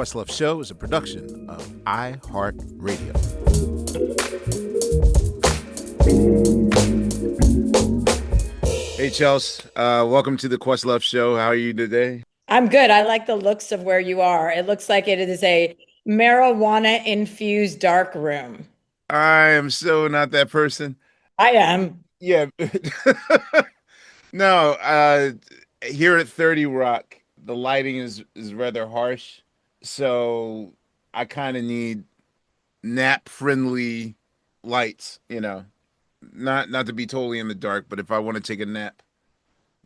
Questlove Show is a production of iHeartRadio. Hey, Chelsea. Welcome to the Questlove Show. How are you today? I'm good. I like the looks of where you are. It looks like it is a marijuana infused dark room. I am so not that person. I am. Yeah. No, here at 30 Rock, the lighting is rather harsh. So I kind of need nap friendly lights, Not to be totally in the dark, but if I want to take a nap.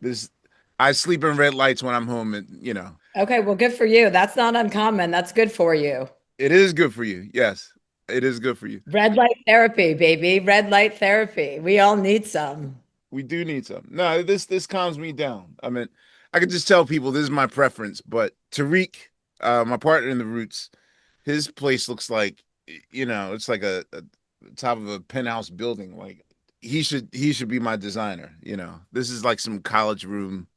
This I sleep in red lights when I'm home, and Okay, well, good for you. That's not uncommon. That's good for you. it is good for you. Yes, it is good for you. Red light therapy, baby. Red light therapy. We all need some. We do need some. No, this calms me down. I mean, I could just tell people this is my preference, but Tariq, my partner in the Roots, his place looks like, it's like a top of a penthouse building. Like he should be my designer. This is like some college room.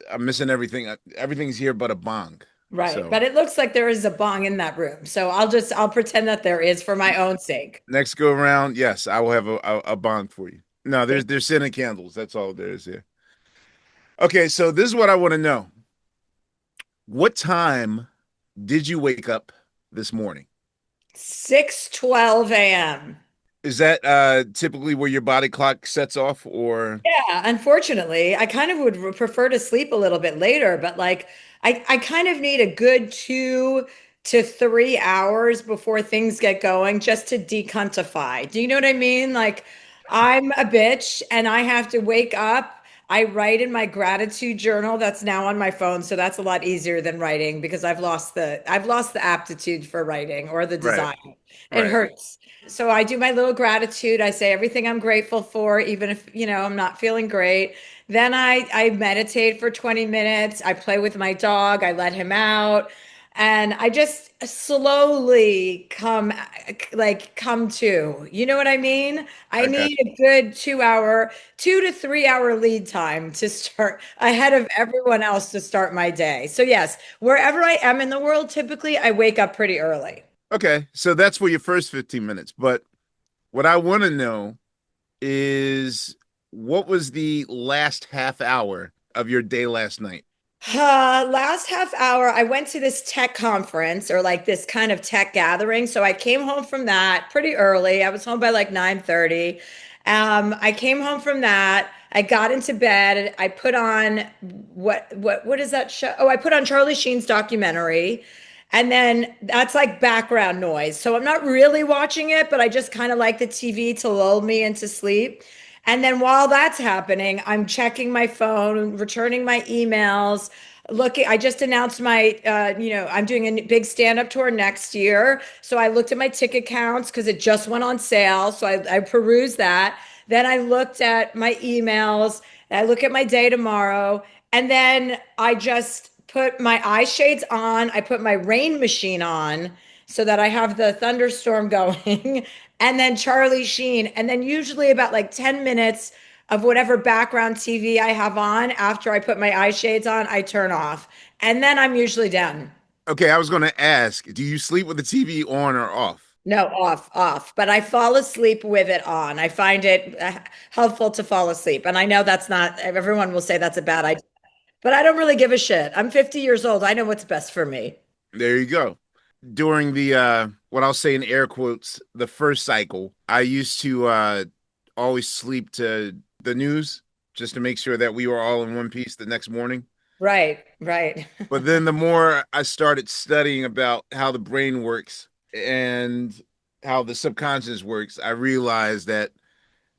I'm missing everything. Everything's here but a bong. Right. So But it looks like there is a bong in that room. So I'll pretend that there is for my own sake. next go around, yes, I will have a bong for you. No, there's scented candles. That's all there is here. Okay, so this is what I want to know. What time did you wake up this morning? 6:12 a.m. Is that typically where your body clock sets off, or Yeah, unfortunately, I kind of would prefer to sleep a little bit later, but like I kind of need a good 2 to 3 hours before things get going just to decuntify. Do you know what I mean? Like I'm a bitch and I have to wake up. I write in my gratitude journal that's now on my phone, so that's a lot easier than writing because I've lost the aptitude for writing or the right, desire. It right, hurts. So I do my little gratitude. I say everything I'm grateful for, even if, I'm not feeling great. Then I meditate for 20 minutes. I play with my dog. I let him out. And I just slowly come to. You know what I mean? I I got need you. a good 2 hour, 2 to 3 hour lead time to start ahead of everyone else to start my day. So yes, wherever I am in the world, typically I wake up pretty early. Okay, so that's for your first 15 minutes. But what I want to know is what was the last half hour of your day last night? Last half hour, I went to this tech conference or like this kind of tech gathering. So I came home from that pretty early. I was home by like 9:30. I came home from that. I got into bed. I put on what is that show? Oh, I put on Charlie Sheen's documentary. And then that's like background noise. So I'm not really watching it, but I just kind of like the TV to lull me into sleep. And then while that's happening, I'm checking my phone, returning my emails, looking. I just announced I'm doing a big stand-up tour next year. So I looked at my ticket counts because it just went on sale. So I perused that. Then I looked at my emails. I look at my day tomorrow. And then I just put my eye shades on. I put my rain machine on so that I have the thunderstorm going. And then Charlie Sheen. And then usually about like 10 minutes of whatever background TV I have on after I put my eye shades on, I turn off. And then I'm usually done. Okay, I was going to ask, do you sleep with the TV on or off? No, off, off. But I fall asleep with it on. I find it helpful to fall asleep. And I know that's not, everyone will say that's a bad idea, but I don't really give a shit. I'm 50 years old. I know what's best for me. There you go. During the what I'll say in air quotes, the first cycle, I used to always sleep to the news just to make sure that we were all in one piece the next morning. Right, right. But then the more I started studying about how the brain works and how the subconscious works, I realized that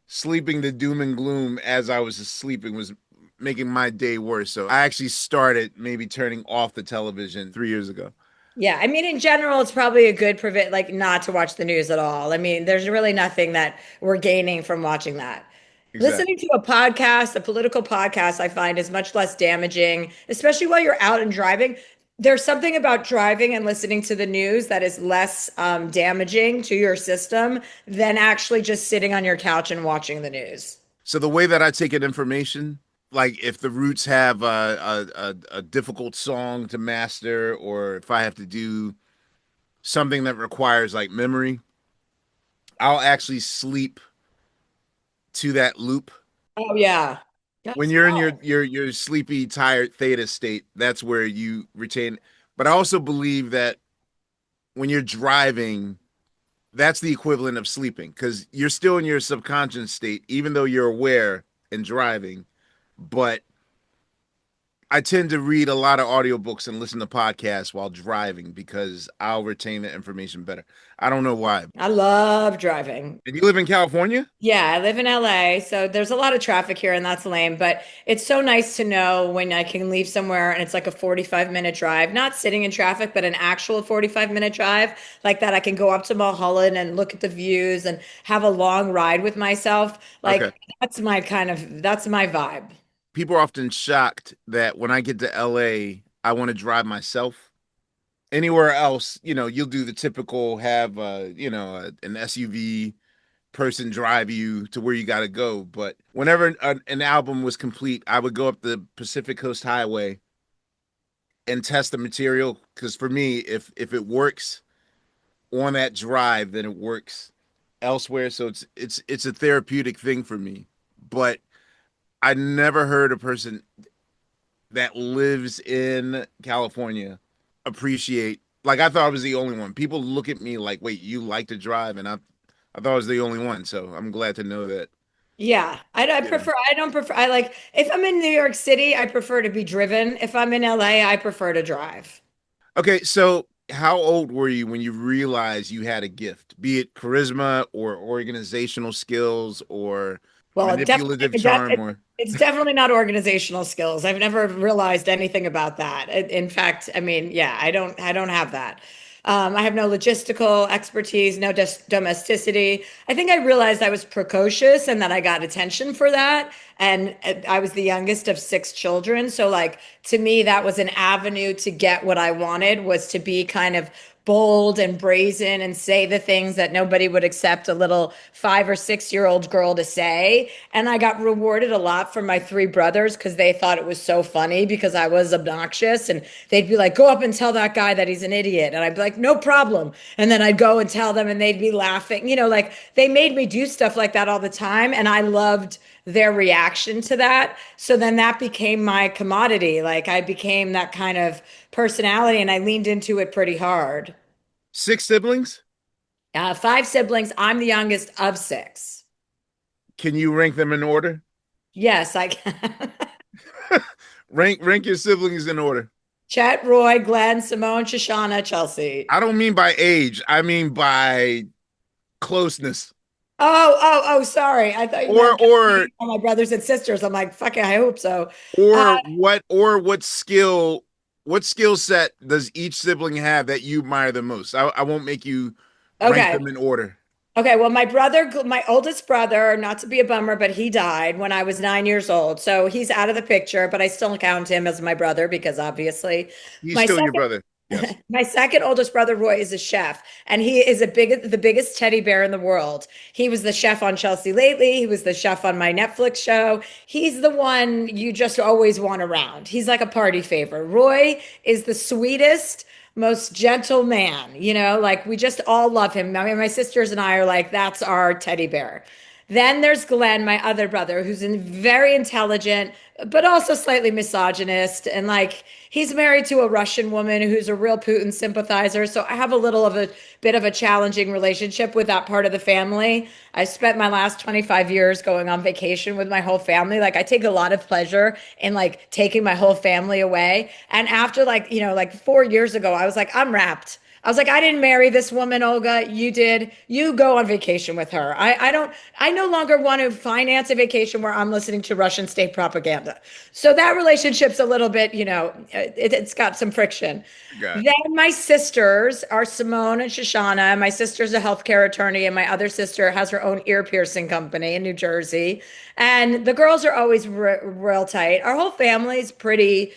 sleeping the doom and gloom as I was sleeping was making my day worse. So I actually started maybe turning off the television 3 years ago. Yeah, I mean, in general, it's probably a good prevent like not to watch the news at all. I mean, there's really nothing that we're gaining from watching that. Listening Exactly. to a podcast, a political podcast, I find is much less damaging, especially while you're out and driving. There's something about driving and listening to the news that is less damaging to your system than actually just sitting on your couch and watching the news. So the way that I take in information, like if the Roots have a difficult song to master, or if I have to do something that requires like memory, I'll actually sleep to that loop. Oh yeah. When That's you're in your sleepy, tired theta state, that's where you retain. But I also believe that when you're driving, that's the equivalent of sleeping because you're still in your subconscious state, even though you're aware and driving. But I tend to read a lot of audiobooks and listen to podcasts while driving because I'll retain the information better. I don't know why. I love driving. And you live in California? Yeah, I live in LA, so there's a lot of traffic here and that's lame, but it's so nice to know when I can leave somewhere and it's like a 45-minute drive, not sitting in traffic, but an actual 45-minute drive like that. I can go up to Mulholland and look at the views and have a long ride with myself. Okay. Like that's my vibe. People are often shocked that when I get to LA, I want to drive myself. Anywhere else, you'll do the typical have an SUV person drive you to where you got to go. But whenever an album was complete, I would go up the Pacific Coast Highway and test the material because for me, if it works on that drive, then it works elsewhere. So it's a therapeutic thing for me. But I never heard a person that lives in California appreciate. Like I thought I was the only one. People look at me like, "Wait, you like to drive?" And I thought I was the only one. So I'm glad to know that. Yeah, You know. I don't prefer, I like, if I'm in New York City, I prefer to be driven. If I'm in LA, I prefer to drive. Okay, so how old were you when you realized you had a gift, be it charisma or organizational skills or Well, manipulative charm or it's definitely not organizational skills. I've never realized anything about that. In fact, I mean, yeah, I don't have that. I have no logistical expertise, no domesticity. I think I realized I was precocious and that I got attention for that. And I was the youngest of six children. So, like, to me, that was an avenue to get what I wanted, was to be kind of bold and brazen and say the things that nobody would accept a little 5 or 6 year old girl to say. And I got rewarded a lot from my three brothers because they thought it was so funny because I was obnoxious. And they'd be like, go up and tell that guy that he's an idiot. And I'd be like, no problem. And then I'd go and tell them and they'd be laughing. Like they made me do stuff like that all the time. And I loved their reaction to that. So then that became my commodity. Like I became that kind of personality and I leaned into it pretty hard. six siblings? Five siblings. I'm the youngest of six. Can you rank them in order? Yes, I can. Rank your siblings in order. Chet, Roy, Glenn, Simone, Shoshana, Chelsea. I don't mean by age. I mean by closeness. Sorry. I thought you Or meant or all my brothers and sisters. I'm like, fuck it, I hope so. Uh, what skill set does each sibling have that you admire the most? I won't make you rank okay. them in order. Okay, well, my oldest brother, not to be a bummer, but he died when I was 9 years old. So he's out of the picture, but I still count him as my brother because obviously He's my still your second brother. Yes. my second oldest brother, Roy, is a chef, and he is the biggest teddy bear in the world. He was the chef on Chelsea Lately. He was the chef on my Netflix show. He's the one you just always want around. He's like a party favor. Roy is the sweetest, most gentle man. Like we just all love him. I mean, my sisters and I are like, that's our teddy bear. Then there's Glenn, my other brother, who's very intelligent, but also slightly misogynist. And like he's married to a Russian woman who's a real Putin sympathizer. So I have a little of a bit of a challenging relationship with that part of the family. I spent my last 25 years going on vacation with my whole family. Like I take a lot of pleasure in like taking my whole family away. And after like 4 years ago, I was like, I'm wrapped. I was like, I didn't marry this woman, Olga. You did. You go on vacation with her. I no longer want to finance a vacation where I'm listening to Russian state propaganda. So that relationship's a little bit, it's got some friction. Got Then my sisters are Simone and Shoshana. My sister's a healthcare attorney, and my other sister has her own ear piercing company in New Jersey. And the girls are always real tight. Our whole family's pretty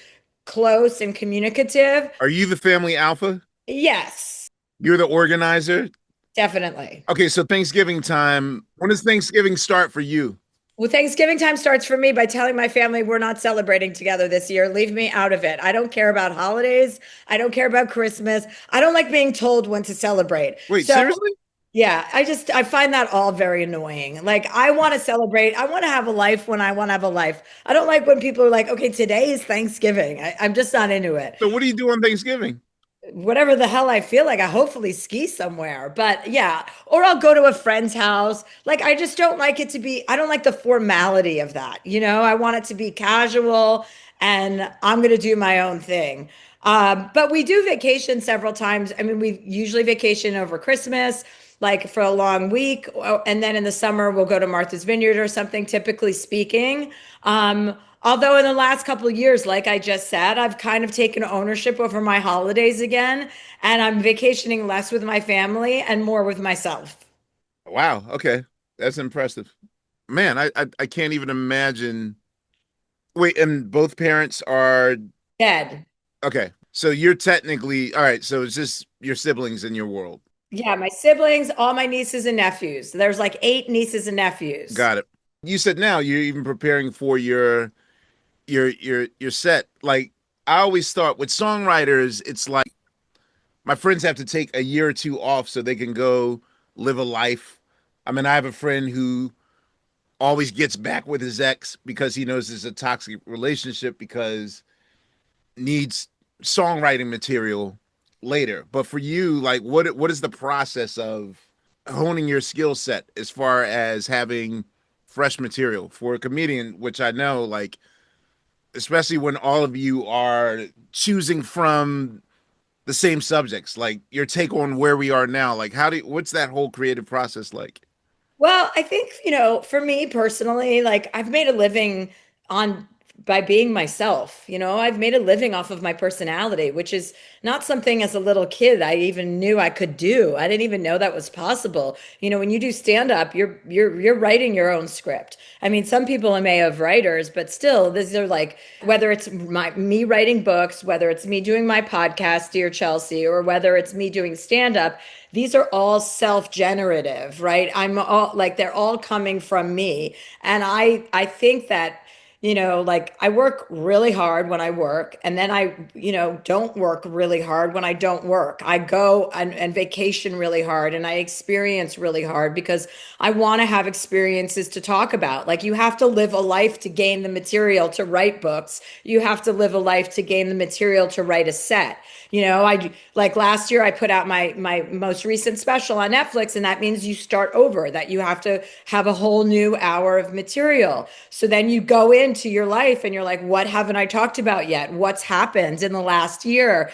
close and communicative. Are you the family alpha? Yes, You're the organizer? definitely. Okay, so Thanksgiving time. When does Thanksgiving start for you? Well, Thanksgiving time starts for me by telling my family we're not celebrating together this year. Leave me out of it. I don't care about holidays. I don't care about Christmas. I don't like being told when to celebrate. Wait, So, seriously? yeah, I find that all very annoying. Like, I want to celebrate. I want to have a life when I want to have a life. I don't like when people are like, okay, today is Thanksgiving. I'm just not into it. So what do you do on Thanksgiving? Whatever the hell I feel like, I hopefully ski somewhere. But yeah, or I'll go to a friend's house. Like, I just don't like it to be, I don't like the formality of that. I want it to be casual and I'm going to do my own thing. But we do vacation several times. I mean, we usually vacation over Christmas, like for a long week. And then in the summer, we'll go to Martha's Vineyard or something, typically speaking. Although in the last couple of years, like I just said, I've kind of taken ownership over my holidays again, and I'm vacationing less with my family and more with myself. Wow, okay. That's impressive. Man, I can't even imagine. Wait, and both parents are Dead. okay. So you're technically all right, so it's just your siblings in your world. Yeah, my siblings, all my nieces and nephews. There's like 8 nieces and nephews. Got it. You said now you're even preparing for your set. Like I always thought with songwriters, it's like my friends have to take a year or two off so they can go live a life. I mean, I have a friend who always gets back with his ex because he knows it's a toxic relationship because needs songwriting material later. But for you, like what is the process of honing your skill set as far as having fresh material for a comedian, which I know like especially when all of you are choosing from the same subjects, like your take on where we are now, like what's that whole creative process like? Well, I think, for me personally, like I've made a living on by being myself. I've made a living off of my personality, which is not something as a little kid I even knew I could do. I didn't even know that was possible. When you do stand up, you're writing your own script. I mean, some people may have writers, but still, these are like whether it's me writing books, whether it's me doing my podcast, Dear Chelsea, or whether it's me doing stand up, these are all self-generative, right? I'm all like they're all coming from me. And I think that like I work really hard when I work, and then I, don't work really hard when I don't work. I go and vacation really hard and I experience really hard because I want to have experiences to talk about. Like, you have to live a life to gain the material to write books. You have to live a life to gain the material to write a set. I like last year I put out my most recent special on Netflix, and that means you start over, that you have to have a whole new hour of material. So then you go into your life and you're like, what haven't I talked about yet? What's happened in the last year?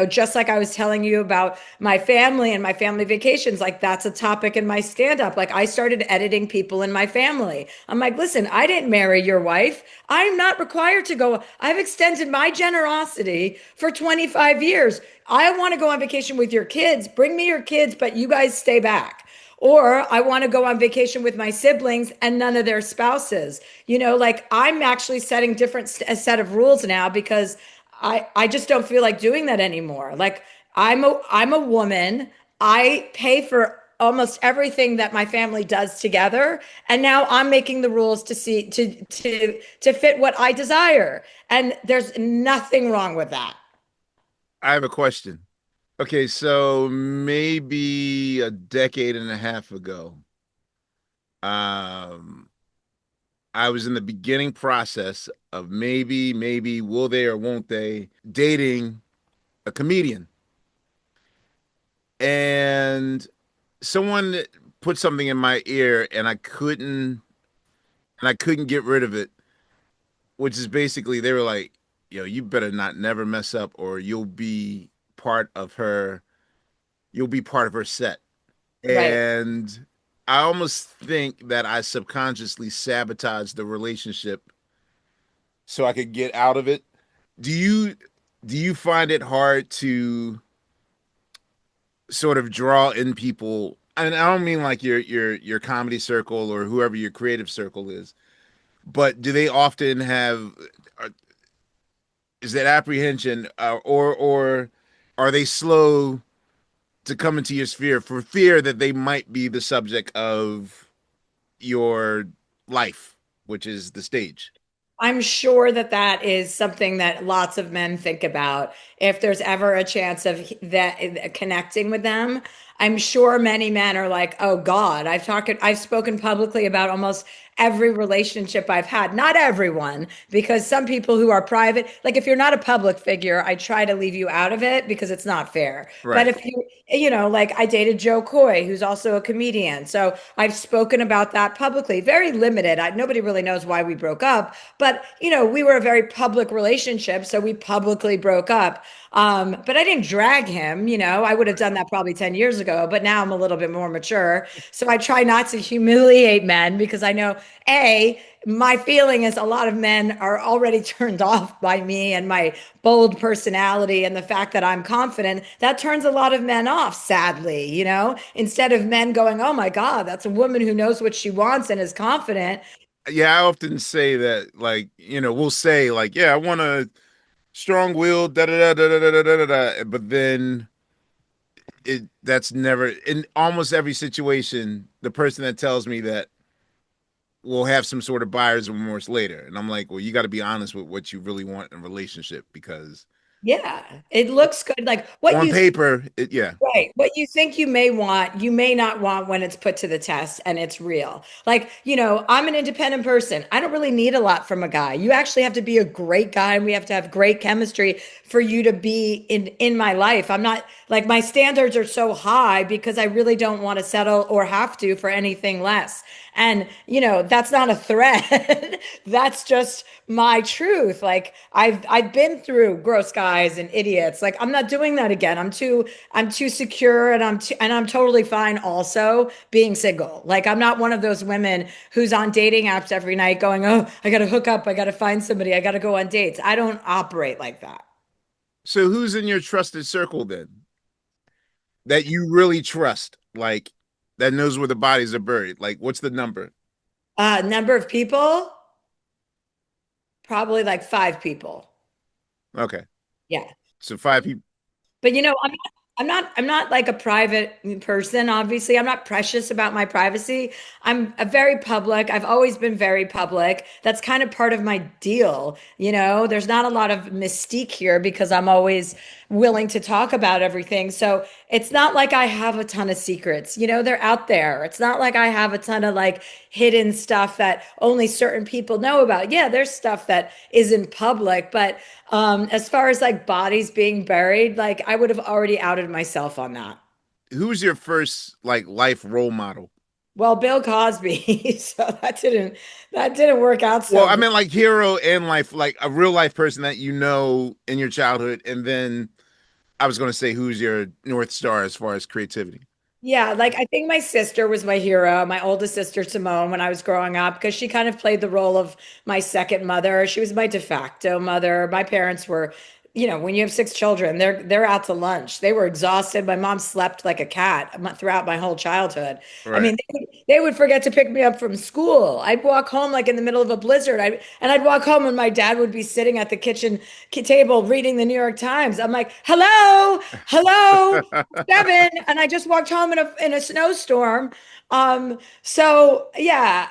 Just like I was telling you about my family and my family vacations, like that's a topic in my stand up. Like, I started editing people in my family. I'm like, listen, I didn't marry your wife. I'm not required to go. I've extended my generosity for 25 years. I want to go on vacation with your kids. Bring me your kids, but you guys stay back. Or I want to go on vacation with my siblings and none of their spouses. Like, I'm actually setting a set of rules now because I just don't feel like doing that anymore. Like, I'm a woman. I pay for almost everything that my family does together, and now I'm making the rules to fit what I desire. And there's nothing wrong with that. I have a question. Okay, so maybe a decade and a half ago, um, I was in the beginning process of maybe will they or won't they dating a comedian. And someone put something in my ear and I couldn't get rid of it, which is basically they were like, yo, you better not never mess up or part of her you'll be part of her set. Right. And I almost think that I subconsciously sabotaged the relationship so I could get out of it. Do you do you find it hard to sort of draw in people? And I don't mean like your comedy circle or whoever your creative circle is, but do they often have is that apprehension or are they slow to come into your sphere for fear that they might be the subject of your life? which is the stage. I'm sure that that is something that lots of men think about. If there's ever a chance of that connecting with them, I'm sure many men are like, "Oh God, I've spoken publicly about almost every relationship I've had. Not everyone, because some people who are private, like if you're not a public figure, I try to leave you out of it because it's not fair. But Right. if you know, like I dated Joe Coy, who's also a comedian. So I've spoken about that publicly, very limited. Nobody really knows why we broke up, but you know, we were a very public relationship, so we publicly broke up. But I didn't drag him, you know, I would have done that probably 10 years ago, but now I'm a little bit more mature. So I try not to humiliate men because I know, A, my feeling is a lot of men are already turned off by me and my bold personality and the fact that I'm confident. That turns a lot of men off, sadly, you know, instead of men going, oh my God, that's a woman who knows what she wants and is confident. Yeah, I often say that, like, we'll say, like, yeah, I want a strong will, da da da da da da da da da. But then that's never in almost every situation, the person that tells me that will have some sort of buyer's remorse later. And I'm like, well, you got to be honest with what you really want in a relationship because Yeah, it looks good. Like what on you paper, yeah. right. What you think you may want, you may not want when it's put to the test and it's real. Like, you know, I'm an independent person. I don't really need a lot from a guy. You actually have to be a great guy and we have to have great chemistry for you to be in my life. I'm not like my standards are so high because I really don't want to settle or have to for anything less. And, you know, that's not a threat. That's just my truth. Like I've been through gross guys and idiots. Like I'm not doing that again. I'm too secure and I'm totally fine also being single. Like I'm not one of those women who's on dating apps every night going, "Oh, I got to hook up, I got to find somebody, I got to go on dates." I don't operate like that. So who's in your trusted circle then that you really trust, like that knows where the bodies are buried? Like, what's the number? Number of people, probably like 5 people. Okay, Yeah. so 5 people. But you know, I'm not like a private person, obviously. I'm not precious about my privacy. I'm a very public. I've always been very public. That's kind of part of my deal, you know. There's not a lot of mystique here because I'm always willing to talk about everything. So, it's not like I have a ton of secrets. You know, they're out there. It's not like I have a ton of like hidden stuff that only certain people know about. Yeah, there's stuff that isn't public, but as far as like bodies being buried, like I would have already outed myself on that. Who's your first like life role model? Well, Bill Cosby, so that didn't work out Well, so I great. meant like hero and life, like a real life person that you know in your childhood, and then I was going to say who's your North Star as far as creativity. Yeah, like I think my sister was my hero, my oldest sister Simone, when I was growing up, because she kind of played the role of my second mother. She was my de facto mother. My parents were, you know, when you have 6 children, they're out to lunch. They were exhausted. My mom slept like a cat throughout my whole childhood. I Right. mean, they would forget to pick me up from school. I'd walk home like in the middle of a blizzard. I'd walk home and my dad would be sitting at the kitchen table reading the New York Times. I'm like, "Hello, hello." 7 and I just walked home in a snowstorm. So yeah,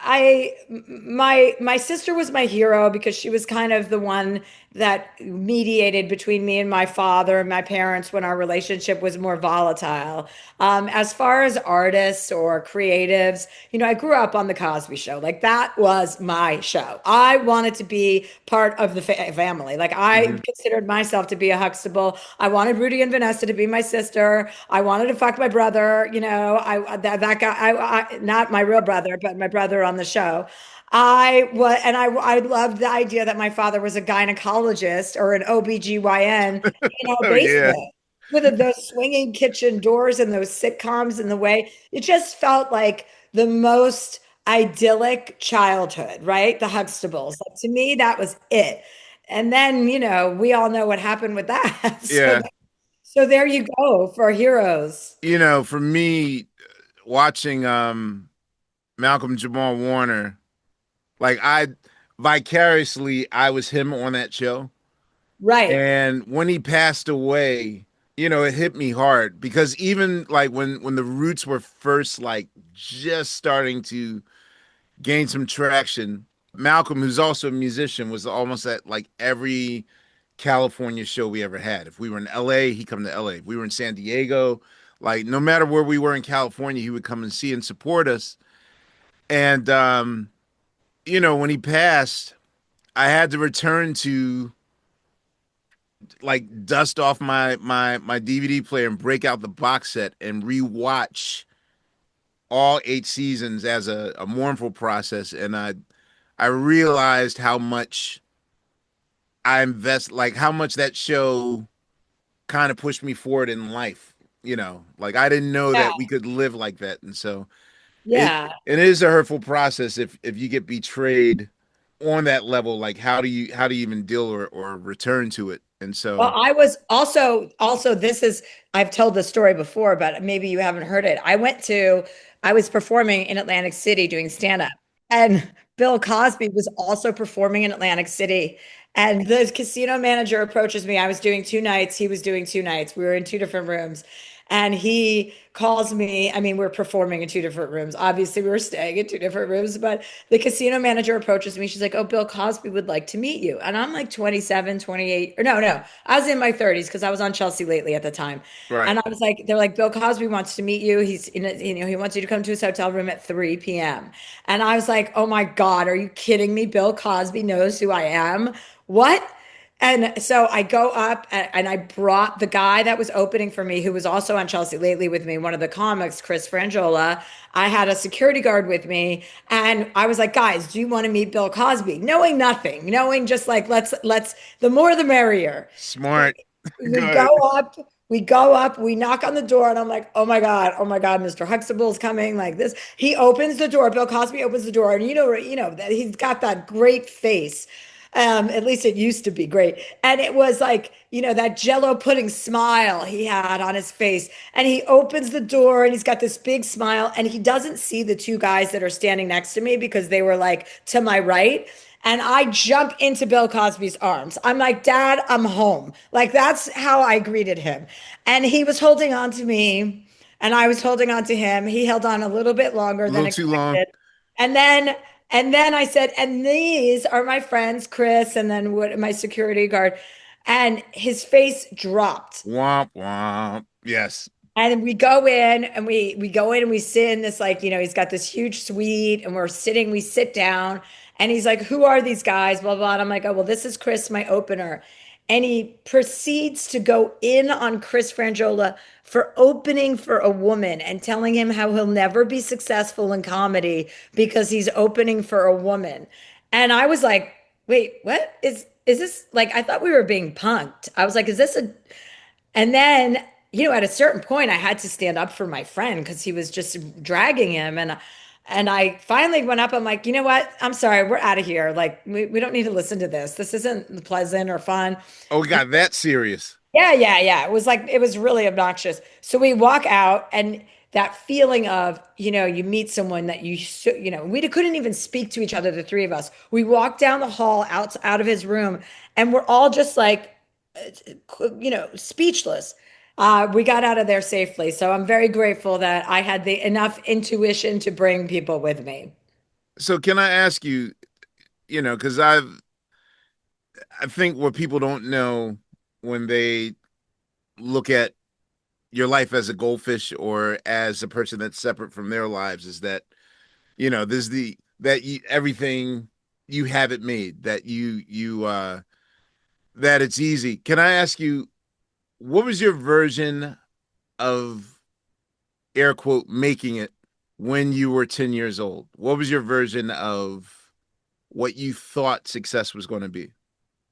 my sister was my hero because she was kind of the one that mediated between me and my father and my parents when our relationship was more volatile. As far as artists or creatives, you know, I grew up on the Cosby Show. Like that was my show. I wanted to be part of the family. Like I Hmm. considered myself to be a Huxtable. I wanted Rudy and Vanessa to be my sister. I wanted to fuck my brother. You know, that guy. Not my real brother, but my brother on the show. I loved the idea that my father was a gynecologist or an OBGYN in our Oh yeah. basement with those swinging kitchen doors and those sitcoms and the way it just felt like the most idyllic childhood, right? The Huxtables. Like, to me, that was it. And then, you know, we all know what happened with that. So, Yeah. so there you go for heroes. For me, watching Malcolm Jamal Warner, like I vicariously I was him on that show. Right. And when he passed away, it hit me hard because even like when the Roots were first like just starting to gain some traction, Malcolm, who's also a musician, was almost at like every California show we ever had. If we were in LA, he'd come to LA. If we were in San Diego, like no matter where we were in California, he would come and see and support us. And when he passed, I had to return to like dust off my DVD player and break out the box set and rewatch all 8 seasons as a mournful process. And I realized how much I invest, like how much that show kind of pushed me forward in life. Like I didn't know Yeah. that we could live like that, and so Yeah. it is a hurtful process if you get betrayed on that level. Like how do you even deal or return to it? And Well, so I was also this is I've told this story before, but maybe you haven't heard it. I was performing in Atlantic City doing stand up, and Bill Cosby was also performing in Atlantic City. And the casino manager approaches me. I was doing 2 nights, he was doing 2 nights. We were in two different rooms. And he calls me. I mean, we're performing in two different rooms. Obviously, we were staying in two different rooms, but the casino manager approaches me. She's like, "Oh, Bill Cosby would like to meet you." And I'm like 27, 28, or no, no. I was in my 30s because I was on Chelsea Lately at the time. right, And I was like, they're like, "Bill Cosby wants to meet you. He's in he wants you to come to his hotel room at 3 p.m." And I was like, "Oh my God, are you kidding me? Bill Cosby knows who I am. What?" And so I go up and I brought the guy that was opening for me, who was also on Chelsea Lately with me, one of the comics, Chris Frangiola. I had a security guard with me, and I was like, "Guys, do you want to meet Bill Cosby?" Knowing nothing, knowing just like let's the more the merrier. smart, We go good. up, we go up, we knock on the door, and I'm like, oh my God, Mr. Huxtable's coming like this. He opens the door, Bill Cosby opens the door, and you know that he's got that great face. At least it used to be great. And it was like, that Jello pudding smile he had on his face. And he opens the door and he's got this big smile. And he doesn't see the two guys that are standing next to me because they were like to my right. And I jump into Bill Cosby's arms. I'm like, "Dad, I'm home." Like, that's how I greeted him. And he was holding on to me, and I was holding on to him. He held on a little bit longer A than little too long. expected. And then I said, "And these are my friends, Chris," and then my security guard. And his face dropped. Womp womp. Yes. And we go in and we go in and we sit in this, like, he's got this huge suite, and we sit down, and he's like, "Who are these guys?" Blah blah. And I'm like, "Oh, well, this is Chris, my opener." And he proceeds to go in on Chris Frangiola for opening for a woman and telling him how he'll never be successful in comedy because he's opening for a woman. And I was like, "Wait, what is this?" Like, I thought we were being punked. I was like, "Is this a?" And then, at a certain point, I had to stand up for my friend because he was just dragging him. And I finally went up. I'm like, "You know what? I'm sorry. We're out of here. Like, we don't need to listen to this. This isn't pleasant or fun." Oh, we got that serious. Yeah, yeah, yeah. It was really obnoxious. So we walk out, and that feeling of, you meet someone that we couldn't even speak to each other, the three of us. We walked down the hall out of his room, and we're all just like, speechless. We got out of there safely. So I'm very grateful that I had the enough intuition to bring people with me. So can I ask you, because I think what people don't know when they look at your life as a goldfish or as a person that's separate from their lives is that, there's everything you have it made, that that it's easy. Can I ask you, what was your version of air quote making it when you were 10 years old? What was your version of what you thought success was going to be?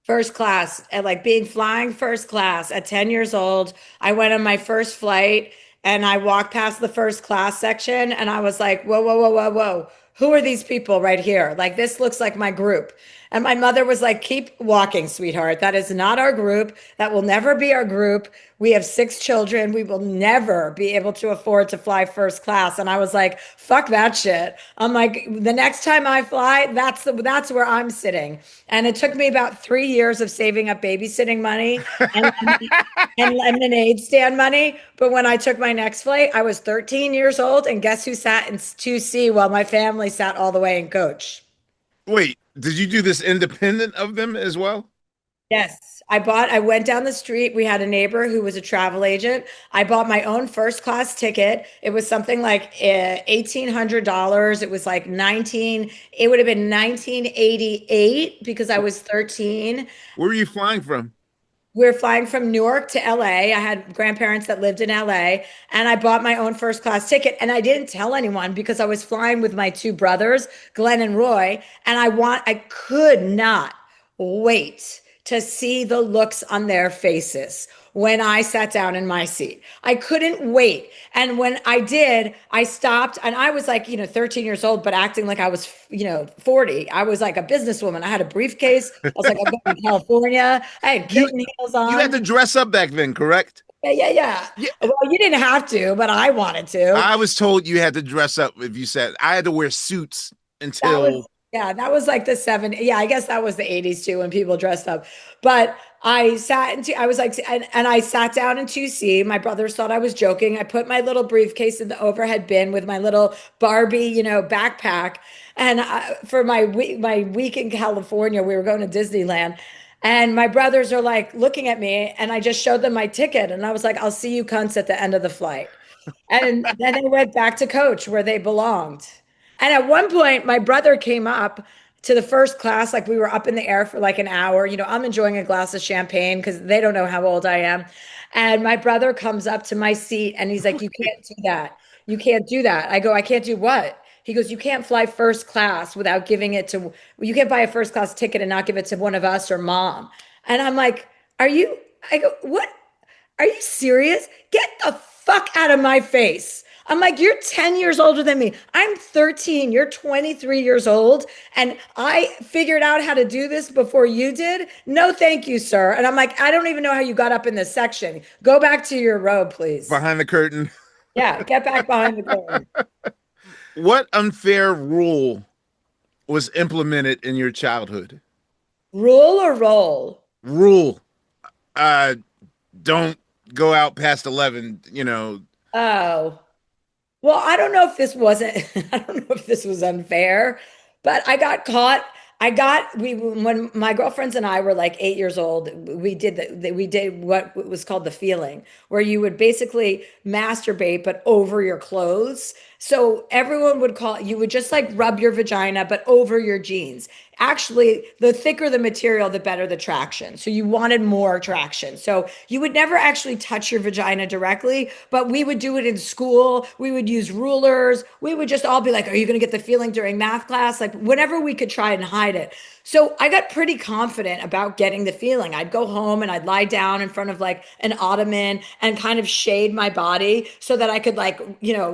First class, and like being flying first class at 10 years old. I went on my first flight, and I walked past the first class section, and I was like, "Whoa, whoa, whoa, whoa, whoa. Who are these people right here? Like, this looks like my group." And my mother was like, "Keep walking, sweetheart. That is not our group. That will never be our group. We have 6 children. We will never be able to afford to fly first class." And I was like, "Fuck that shit." I'm like, "The next time I fly, that's where I'm sitting." And it took me about 3 years of saving up babysitting money and lemonade stand money. But when I took my next flight, I was 13 years old, and guess who sat in 2C while my family sat all the way in coach? Wait, Did you do this independent of them as well? Yes, I went down the street. We had a neighbor who was a travel agent. I bought my own first class ticket. It was something like $1,800. It was like it would have been 1988 because I was 13. Where were you flying from? We were flying from Newark to LA. I had grandparents that lived in LA, and I bought my own first class ticket. And I didn't tell anyone because I was flying with my two brothers, Glenn and Roy. And I could not wait to see the looks on their faces when I sat down in my seat. I couldn't wait. And when I did, I stopped and I was like, 13 years old, but acting like I was, 40. I was like a businesswoman. I had a briefcase. I was like, I'm going to California. I had You kitten heels you had to on. dress up back then, correct? Yeah, yeah, yeah. Yeah. Well, you didn't have to, but I wanted to. I was told you had to dress up if you said I had to wear suits That until was, yeah, that was like the 70s. Yeah, I guess that was the 80s too when people dressed up. But I was like, and I sat down in 2C. My brothers thought I was joking. I put my little briefcase in the overhead bin with my little Barbie, backpack. And for my week in California, we were going to Disneyland. And my brothers are like looking at me, and I just showed them my ticket. And I was like, I'll see you cunts at the end of the flight. And then they went back to coach where they belonged. And at one point, my brother came up to the first class, like we were up in the air for like an hour. I'm enjoying a glass of champagne because they don't know how old I am. And my brother comes up to my seat and he's like, "You can't do that. You can't do that." I go, "I can't do what?" He goes, "You can't fly first class without giving it to, you can't buy a first class ticket and not give it to one of us or mom." And I'm like, "Are you?" I go, "What? Are you serious? Get the fuck out of my face." I'm like, "You're 10 years older than me. I'm 13. You're 23 years old. And I figured out how to do this before you did. No, thank you, sir." And I'm like, "I don't even know how you got up in this section. Go back to your row, please." behind the curtain. Yeah, get back behind the curtain. What unfair rule was implemented in your childhood? Rule or roll? Rule. Uh don't go out past 11, Oh. Well, I don't know if this wasn't, I don't know if this was unfair, but I got caught. When my girlfriends and I were like 8 years old, we did what was called the feeling, where you would basically masturbate, but over your clothes. So everyone would call, you would just like rub your vagina, but over your jeans. Actually, the thicker the material, the better the traction. So you wanted more traction. So you would never actually touch your vagina directly, but we would do it in school. We would use rulers. We would just all be like, "Are you going to get the feeling during math class?" Like whenever we could try and hide it. So I got pretty confident about getting the feeling. I'd go home and I'd lie down in front of like an ottoman and kind of shade my body so that I could like,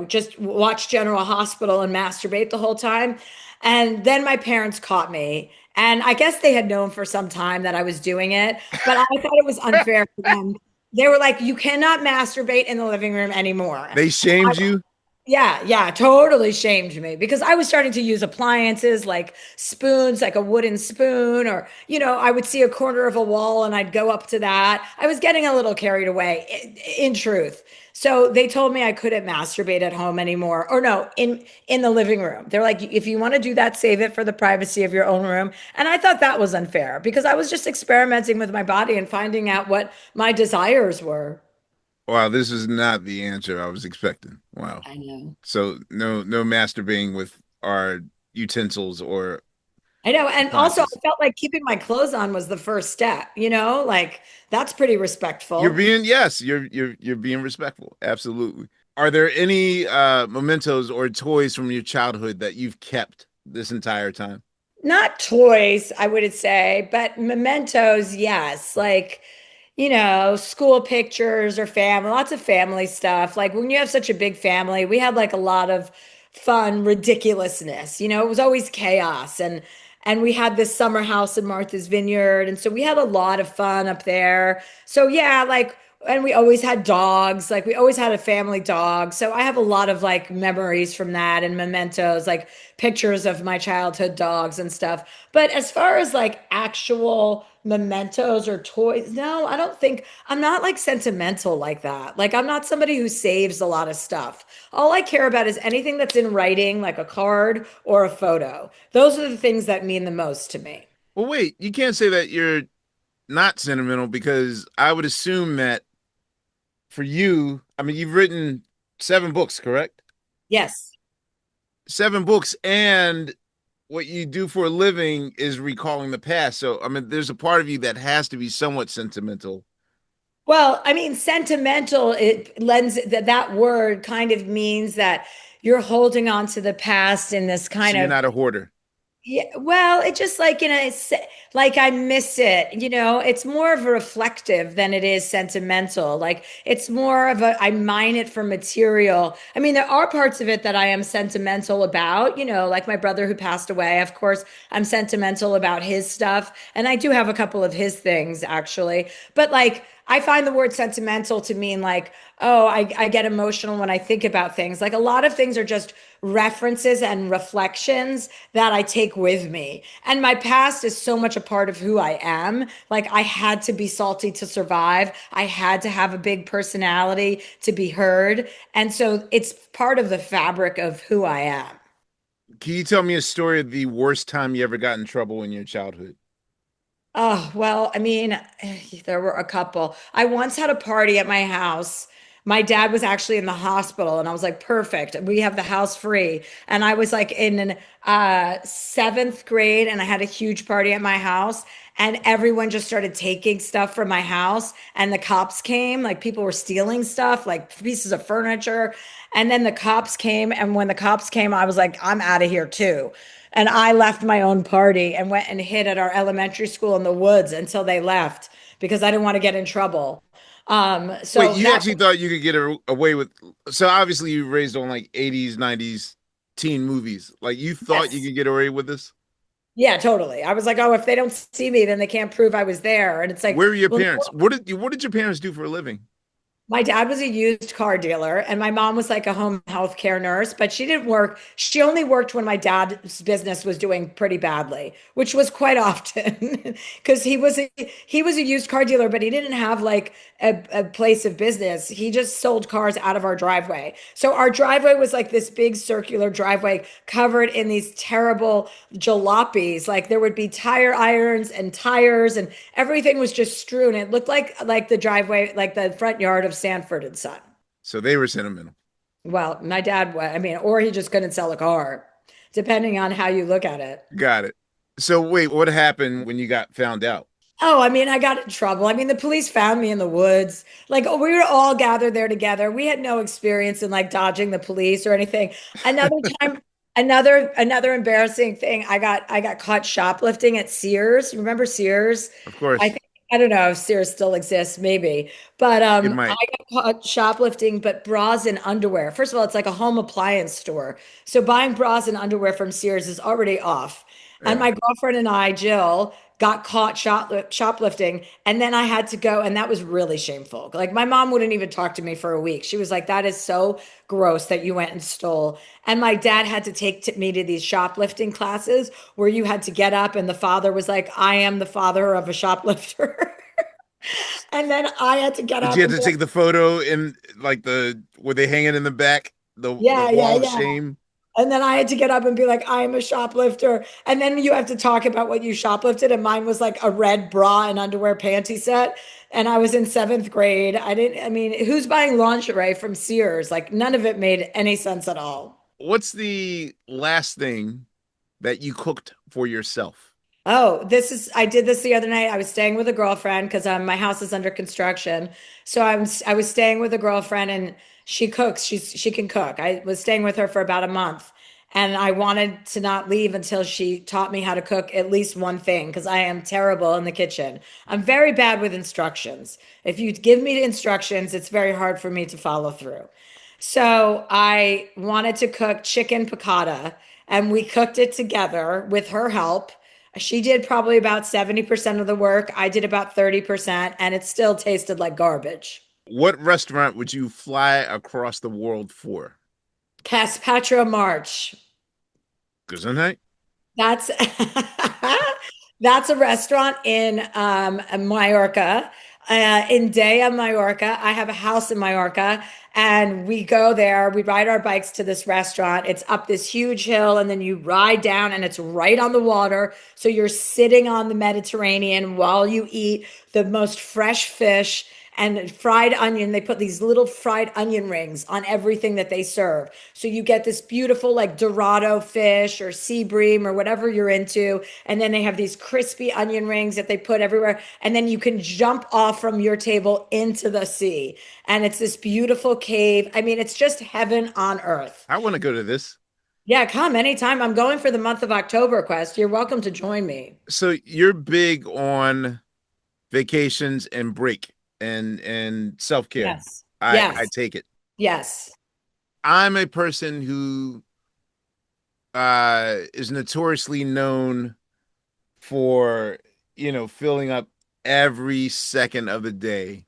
just watch General Hospital and masturbate the whole time. And then my parents caught me. And I guess they had known for some time that I was doing it, but I thought it was unfair for them. They were like, "You cannot masturbate in the living room anymore." They shamed you. Yeah, yeah, totally shamed me because I was starting to use appliances like spoons, like a wooden spoon, or, I would see a corner of a wall and I'd go up to that. I was getting a little carried away, in truth. So they told me I couldn't masturbate at home anymore, or no, in the living room. They're like, "If you want to do that, save it for the privacy of your own room." And I thought that was unfair because I was just experimenting with my body and finding out what my desires were. Wow, this is not the answer I was expecting. Wow. I know. So no masturbating with our utensils or I know. And also, appliances. I felt like keeping my clothes on was the first step, like that's pretty You're respectful. being yes, you're being respectful. Absolutely. Are there any mementos or toys from your childhood that you've kept this entire time? Not toys, I would say, but mementos, yes. Like, school pictures or family, lots of family stuff. Like when you have such a big family, we had like a lot of fun ridiculousness. It was always chaos and we had this summer house in Martha's Vineyard and so we had a lot of fun up there. So yeah, like and we always had dogs. Like we always had a family dog. So I have a lot of like memories from that and mementos, like pictures of my childhood dogs and stuff. But as far as like actual mementos or toys, no, I don't think I'm not like sentimental like that. Like I'm not somebody who saves a lot of stuff. All I care about is anything that's in writing, like a card or a photo. Those are the things that mean the most to me. Well, wait, you can't say that you're not sentimental because I would assume that for you, I mean, you've written 7 books, correct? Yes. 7 books, and what you do for a living is recalling the past. So, I mean, there's a part of you that has to be somewhat sentimental. Well, I mean, sentimental, it lends that word kind of means that you're holding on to the past in this So kind you're of. not a hoarder. Yeah, well, it just like, it's like I miss it, it's more of a reflective than it is sentimental. Like it's more of I mine it for material. I mean, there are parts of it that I am sentimental about, like my brother who passed away. Of course, I'm sentimental about his stuff. And I do have a couple of his things actually. But like, I find the word sentimental to mean like, oh, I get emotional when I think about things. Like a lot of things are just references and reflections that I take with me. And my past is so much a part of who I am. Like I had to be salty to survive. I had to have a big personality to be heard. And so it's part of the fabric of who I am. Can you tell me a story of the worst time you ever got in trouble in your childhood? Oh, well, I mean, there were a couple. I once had a party at my house. My dad was actually in the hospital, and I was like, perfect. We have the house free. And I was like in seventh grade, and I had a huge party at my house, and everyone just started taking stuff from my house. And the cops came, like people were stealing stuff, like pieces of furniture. And then the cops came, and when the cops came, I was like, I'm out of here too. And I left my own party and went and hid at our elementary school in the woods until they left because I didn't want to get in trouble. Wait, So you that, actually thought you could get away with? So obviously you raised on like 80s, 90s teen movies. Like you thought you yes. could get away with this? Yeah, totally. I was like, oh, if they don't see me, then they can't prove I was there. And it's like, Where were your well, parents? What did your parents do for a living? my dad was a used car dealer, and my mom was like a home health care nurse, but she didn't work. She only worked when my dad's business was doing pretty badly, which was quite often because he was a used car dealer, but he didn't have like a place of business. He just sold cars out of our driveway. So our driveway was like this big circular driveway covered in these terrible jalopies. Like there would be tire irons and tires, and everything was just strewn. It looked like the driveway, like the front yard of Sanford and Son. So they were sentimental. Well, my dad, I mean, or he just couldn't sell a car, depending on how you look at it. Got it. So wait, what happened when you got found out? Oh, I mean, I got in trouble. I mean, the police found me in the woods. Like, we were all gathered there together. We had no experience in like dodging the police or anything. Another time, another embarrassing thing. I got caught shoplifting at Sears. You remember Sears? Of I course, think I don't know if Sears still exists, maybe. But it I might. got caught shoplifting, but bras and underwear. First of all, it's like a home appliance store. So buying bras and underwear from Sears is already off. And Yeah. my girlfriend and I, Jill, got caught shoplifting, and then I had to go, and that was really shameful. Like my mom wouldn't even talk to me for a week. She was like, that is so gross that you went and stole. And my dad had to take me to these shoplifting classes where you had to get up, and the father was like, I am the father of a shoplifter. And then I had to get Did you up have and to be like, take the photo in like the were they hanging in the back, the yeah, yeah, wall of yeah. shame? And then I had to get up and be like, I am a shoplifter. And then you have to talk about what you shoplifted. And mine was like a red bra and underwear panty set. And I was in seventh grade. I mean, who's buying lingerie from Sears? Like, none of it made any sense at all. What's the last thing that you cooked for yourself? Oh, I did this the other night. I was staying with a girlfriend because my house is under construction. So I was staying with a girlfriend and she cooks. She can cook. I was staying with her for about a month and I wanted to not leave until she taught me how to cook at least one thing because I am terrible in the kitchen. I'm very bad with instructions. If you give me instructions, it's very hard for me to follow through. So I wanted to cook chicken piccata and we cooked it together with her help. She did probably about 70% of the work. I did about 30%, and it still tasted like garbage. What restaurant would you fly across the world for? Caspatro March. Gesundheit? That's that's a restaurant in Mallorca. In Dea, Mallorca. I have a house in Mallorca, and we go there. We ride our bikes to this restaurant. It's up this huge hill, and then you ride down, and it's right on the water. So you're sitting on the Mediterranean while you eat the most fresh fish and fried onion. They put these little fried onion rings on everything that they serve. So you get this beautiful like Dorado fish or sea bream or whatever you're into. And then they have these crispy onion rings that they put everywhere. And then you can jump off from your table into the sea. And it's this beautiful cave. I mean, it's just heaven on earth. I want to go to this. Yeah, come anytime. I'm going for the month of October, Quest. You're welcome to join me. So you're big on vacations and break and self-care. Yes. I Yes. take it. Yes. I'm a person who is notoriously known for, filling up every second of the day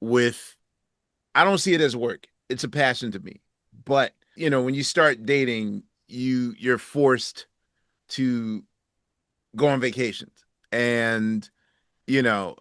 with I don't see it as work. It's a passion to me. But, when you start dating, you're forced to go on vacations. And, you know,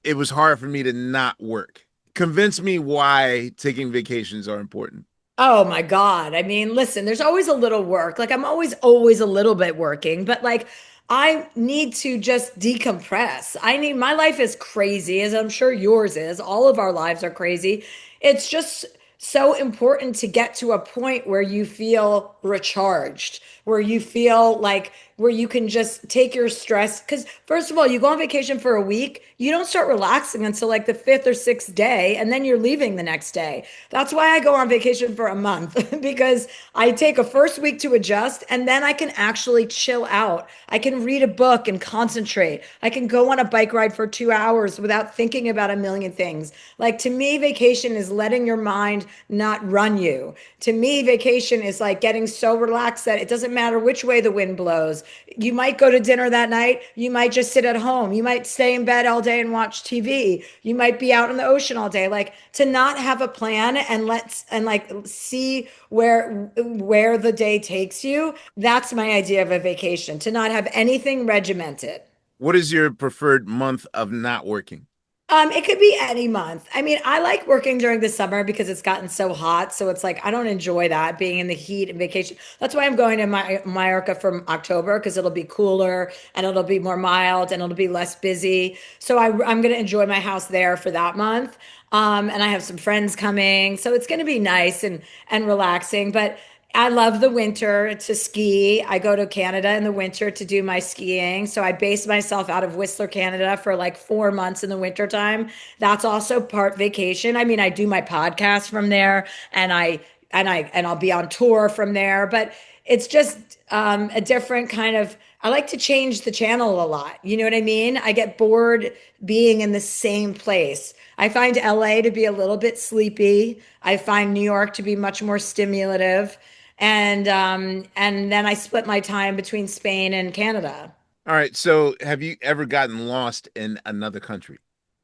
it was hard for me to not work. Convince me why taking vacations are important. Oh my God. I mean, listen, there's always a little work. Like I'm always a little bit working, but like I need to just decompress. I need my life is crazy, as I'm sure yours is. All of our lives are crazy. It's just so important to get to a point where you feel recharged, where you feel like where you can just take your stress. Because, first of all, you go on vacation for a week, you don't start relaxing until like the fifth or sixth day, and then you're leaving the next day. That's why I go on vacation for a month because I take a first week to adjust and then I can actually chill out. I can read a book and concentrate. I can go on a bike ride for 2 hours without thinking about a million things. Like to me, vacation is letting your mind not run you. To me, vacation is like getting so relaxed that it doesn't matter which way the wind blows. You might go to dinner that night. You might just sit at home. You might stay in bed all day and watch TV. You might be out in the ocean all day. Like to not have a plan and let's and like see where the day takes you. That's my idea of a vacation. To not have anything regimented. What is your preferred month of not working? It could be any month. I mean, I like working during the summer because it's gotten so hot. So it's like I don't enjoy that being in the heat and vacation. That's why I'm going to Mallorca from October because it'll be cooler and it'll be more mild and it'll be less busy. So I'm going to enjoy my house there for that month. And I have some friends coming, so it's going to be nice and relaxing. But I love the winter to ski. I go to Canada in the winter to do my skiing. So I base myself out of Whistler, Canada for like 4 months in the wintertime. That's also part vacation. I mean, I do my podcast from there and I'll be on tour from there, but it's just a different kind of I like to change the channel a lot. You know what I mean? I get bored being in the same place. I find LA to be a little bit sleepy. I find New York to be much more stimulative. And then I split my time between Spain and Canada. All right. So have you ever gotten lost in another country?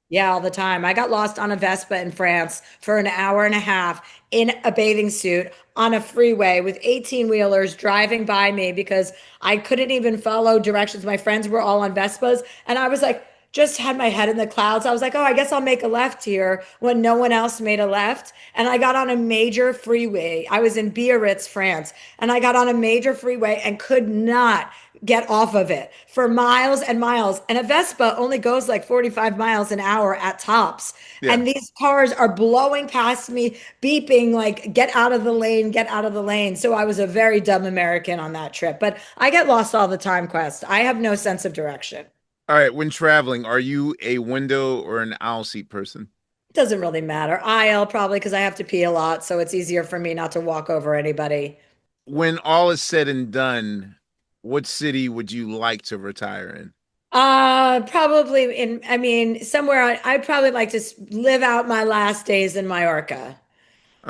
Yeah, all the time. I got lost on a Vespa in France for an hour and a half in a bathing suit on a freeway with 18 wheelers driving by me because I couldn't even follow directions. My friends were all on Vespas, and I was like, just had my head in the clouds. I was like, oh, I guess I'll make a left here when no one else made a left. And I got on a major freeway. I was in Biarritz, France, and I got on a major freeway and could not get off of it for miles and miles. And a Vespa only goes like 45 miles an hour at tops. Yeah. And these cars are blowing past me, beeping like, get out of the lane, get out of the lane. So I was a very dumb American on that trip. But I get lost all the time, Quest. I have no sense of direction. All right. When traveling, are you a window or an aisle seat person? It doesn't really matter. Aisle, probably because I have to pee a lot. So it's easier for me not to walk over anybody. When all is said and done, what city would you like to retire in? Probably I mean, somewhere I'd probably like to live out my last days in Mallorca.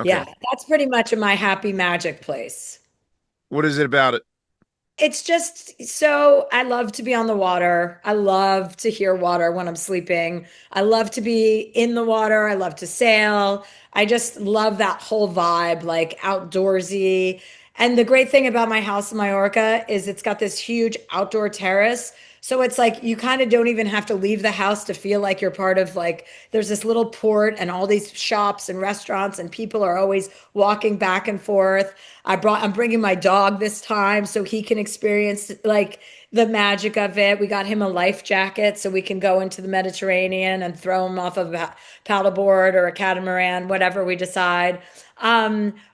Yeah, Okay. that's pretty much my happy magic place. What is it about it? It's just so I love to be on the water. I love to hear water when I'm sleeping. I love to be in the water. I love to sail. I just love that whole vibe, like outdoorsy. And the great thing about my house in Mallorca is it's got this huge outdoor terrace. So it's like you kind of don't even have to leave the house to feel like you're part of like there's this little port and all these shops and restaurants and people are always walking back and forth. I'm bringing my dog this time so he can experience like the magic of it. We got him a life jacket so we can go into the Mediterranean and throw him off of a paddleboard or a catamaran, whatever we decide.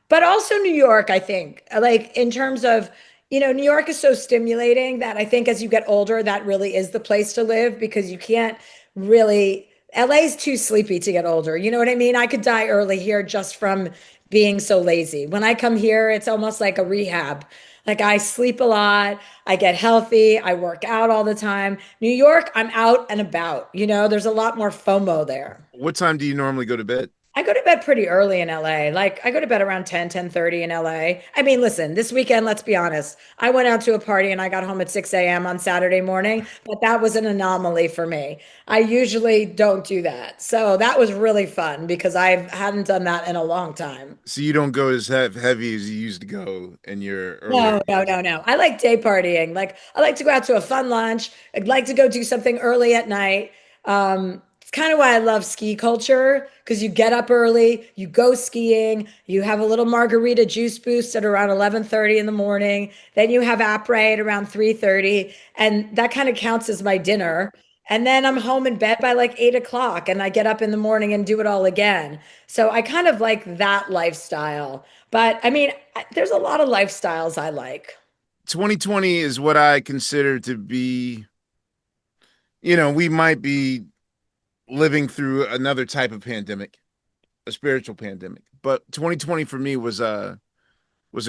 But also New York, I think, like in terms of, New York is so stimulating that I think as you get older, that really is the place to live because you can't really. LA is too sleepy to get older. You know what I mean? I could die early here just from being so lazy. When I come here, it's almost like a rehab. Like I sleep a lot, I get healthy, I work out all the time. New York, I'm out and about. There's a lot more FOMO there. What time do you normally go to bed? I go to bed pretty early in LA. Like I go to bed around 10:30 in LA. I mean, listen, this weekend, let's be honest. I went out to a party and I got home at 6 a.m. on Saturday morning, but that was an anomaly for me. I usually don't do that. So that was really fun because I hadn't done that in a long time. So you don't go as heavy as you used to go in your earlier No, no, years. no, no. I like day partying. Like I like to go out to a fun lunch. I'd like to go do something early at night. It's kind of why I love ski culture because you get up early, you go skiing, you have a little margarita juice boost at around 11:30 in the morning. Then you have après at around 3:30, and that kind of counts as my dinner. And then I'm home in bed by like 8 o'clock, and I get up in the morning and do it all again. So I kind of like that lifestyle. But I mean, there's a lot of lifestyles I like. 2020 is what I consider to be, we might be living through another type of pandemic, a spiritual pandemic. But 2020 for me was a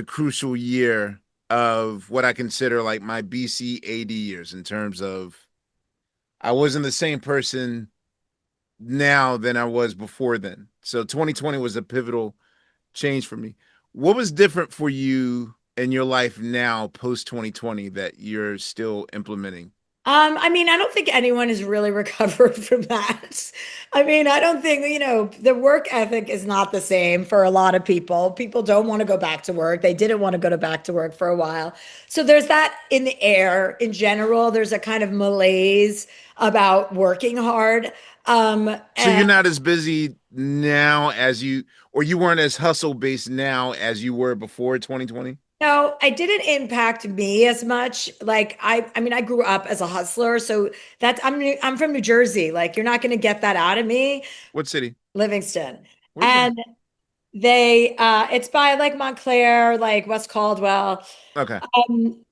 crucial year of what I consider like my BC AD years in terms of I wasn't the same person now than I was before then. So 2020 was a pivotal change for me. What was different for you in your life now post 2020 that you're still implementing? I mean, I don't think anyone has really recovered from that. I mean, I don't think, the work ethic is not the same for a lot of people. People don't want to go back to work. They didn't want to go to back to work for a while. So there's that in the air in general. There's a kind of malaise about working hard. So you're not as busy now as or you weren't as hustle based now as you were before 2020? No, I didn't impact me as much. Like I mean, I grew up as a hustler, so I'm from New Jersey. Like you're not going to get that out of me, What city? Livingston. Where's that? And it's by like Montclair, like West Caldwell. Okay. Um,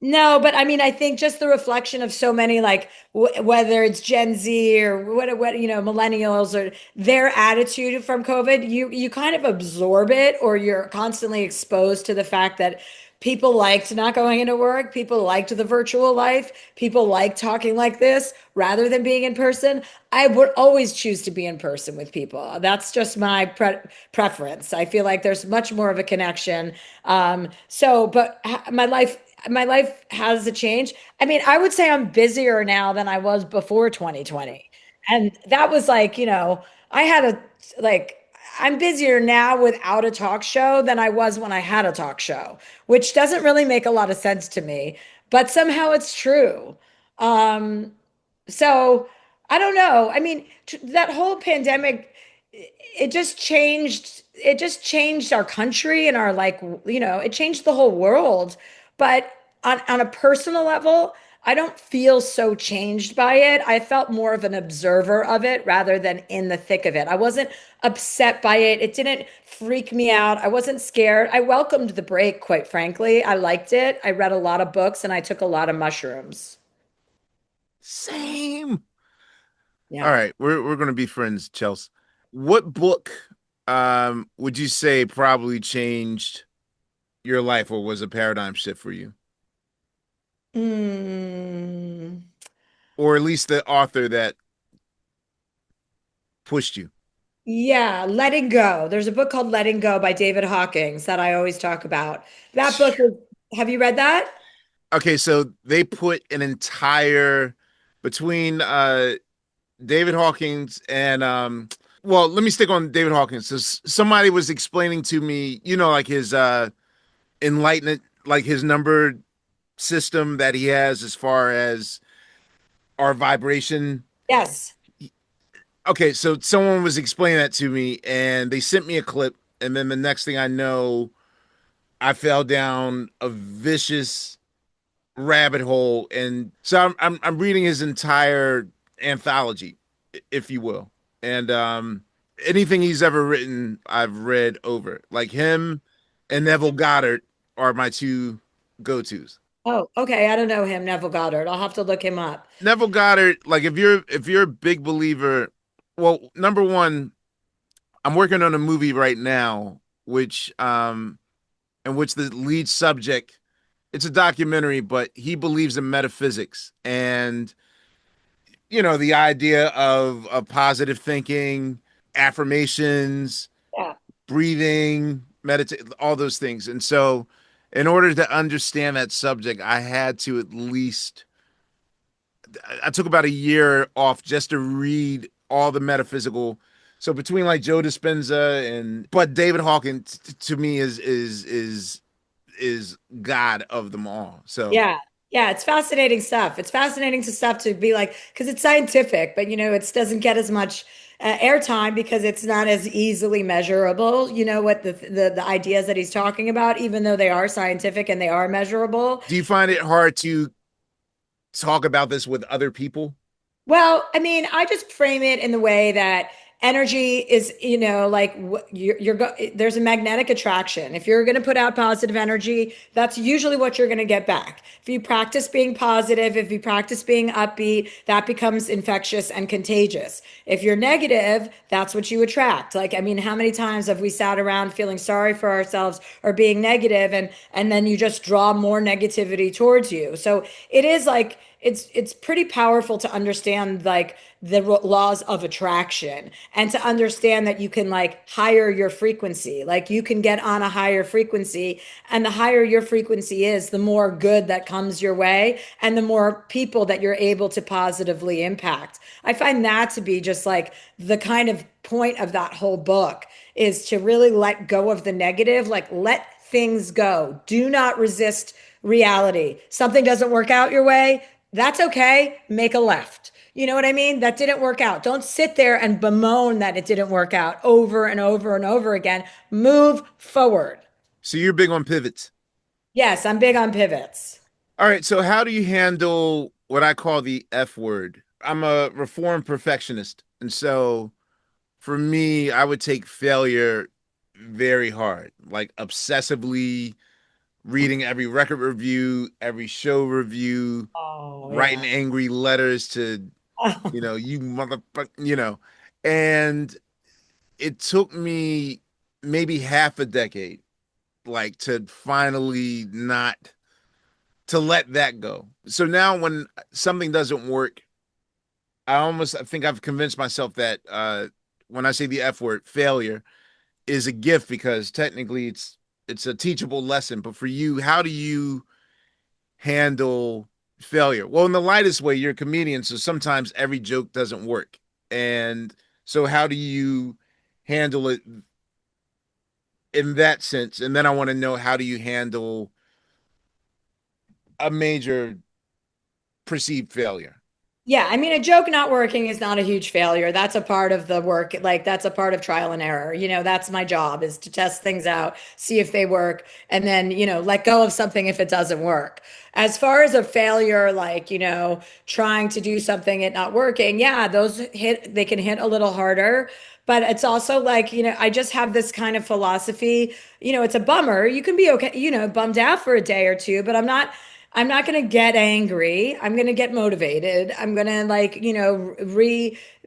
no, but I mean, I think just the reflection of so many, like whether it's Gen Z or what millennials or their attitude from COVID, you kind of absorb it, or you're constantly exposed to the fact that people liked not going into work, people liked the virtual life, people like talking like this rather than being in person. I would always choose to be in person with people. That's just my preference. I feel like there's much more of a connection. But my life has a change. I mean, I would say I'm busier now than I was before 2020. And that was like, I had like, I'm busier now without a talk show than I was when I had a talk show, which doesn't really make a lot of sense to me, but somehow it's true. Um, so I don't know. I mean, that whole pandemic, it just changed our country and our like, it changed the whole world. But on a personal level, I don't feel so changed by it. I felt more of an observer of it rather than in the thick of it. I wasn't upset by it. It didn't freak me out. I wasn't scared. I welcomed the break, quite frankly. I liked it. I read a lot of books and I took a lot of mushrooms. Same. All Yeah. right, we're gonna be friends, Chelsea. What book would you say probably changed your life or was a paradigm shift for you? Mm. Or at least the author that pushed you? Yeah, Letting Go. There's a book called Letting Go by David Hawkins that I always talk about. That book is, have you read that? Okay, so they put an entire between David Hawkins and well, let me stick on David Hawkins. So somebody was explaining to me, like his enlightenment, like his numbered system that he has as far as our vibration. Yes. Okay, so someone was explaining that to me and they sent me a clip, and then the next thing I know, I fell down a vicious rabbit hole, and so I'm reading his entire anthology, if you will, and anything he's ever written I've read over. Like him and Neville Goddard are my two go-tos. Oh, okay. I don't know him, Neville Goddard. I'll have to look him up. Neville Goddard, like if you're a big believer, well, number one, I'm working on a movie right now which in which the lead subject, it's a documentary, but he believes in metaphysics and the idea of positive thinking, affirmations, Yeah. breathing, meditate, all those things. And so, in order to understand that subject, I had to at least, I took about a year off just to read all the metaphysical. So between like Joe Dispenza but David Hawkins to me is God of them all. So Yeah. Yeah, it's fascinating stuff. It's fascinating to stuff to be like, because it's scientific, but it doesn't get as much airtime because it's not as easily measurable. You know what the ideas that he's talking about, even though they are scientific and they are measurable. do you find it hard to talk about this with other people? Well, I mean, I just frame it in the way that energy is, like there's a magnetic attraction. If you're going to put out positive energy, that's usually what you're going to get back. If you practice being positive, if you practice being upbeat, that becomes infectious and contagious. If you're negative, that's what you attract. Like, I mean, how many times have we sat around feeling sorry for ourselves or being negative, and then you just draw more negativity towards you. So it is like it's pretty powerful to understand like the laws of attraction and to understand that you can like higher your frequency. Like you can get on a higher frequency, and the higher your frequency is, the more good that comes your way and the more people that you're able to positively impact. I find that to be just like the kind of point of that whole book, is to really let go of the negative, like let things go. Do not resist reality. Something doesn't work out your way, that's okay. Make a left. You know what I mean? That didn't work out. Don't sit there and bemoan that it didn't work out over and over and over again. Move forward. So you're big on pivots. Yes, I'm big on pivots. All right. So how do you handle what I call the F word? I'm a reformed perfectionist. And so for me, I would take failure very hard, like obsessively reading every record review, every show review, Oh, yeah. writing angry letters to, you motherfucker, and it took me maybe half a decade, like to finally not to let that go. So now when something doesn't work, I think I've convinced myself that when I say the F word, failure is a gift because technically it's a teachable lesson. But for you, how do you handle failure? Well, in the lightest way, you're a comedian, so sometimes every joke doesn't work. And so how do you handle it in that sense? And then I want to know, how do you handle a major perceived failure? Yeah, I mean, a joke not working is not a huge failure. That's a part of the work. Like, that's a part of trial and error. That's my job, is to test things out, see if they work, and then, let go of something if it doesn't work. As far as a failure, like, trying to do something, it not working, yeah, they can hit a little harder. But it's also like, I just have this kind of philosophy. It's a bummer. You can be okay, bummed out for a day or two, but I'm not going to get angry. I'm going to get motivated. I'm going to like,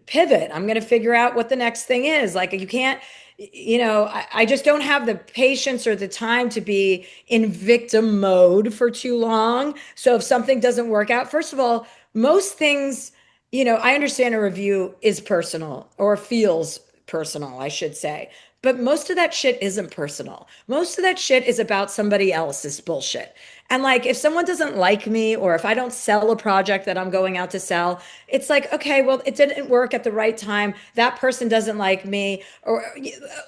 pivot. I'm going to figure out what the next thing is. Like you can't, I just don't have the patience or the time to be in victim mode for too long. So if something doesn't work out, first of all, most things, I understand a review is personal or feels personal, I should say. But most of that shit isn't personal. Most of that shit is about somebody else's bullshit. And like, if someone doesn't like me, or if I don't sell a project that I'm going out to sell, it's like, okay, well, it didn't work at the right time. That person doesn't like me. Or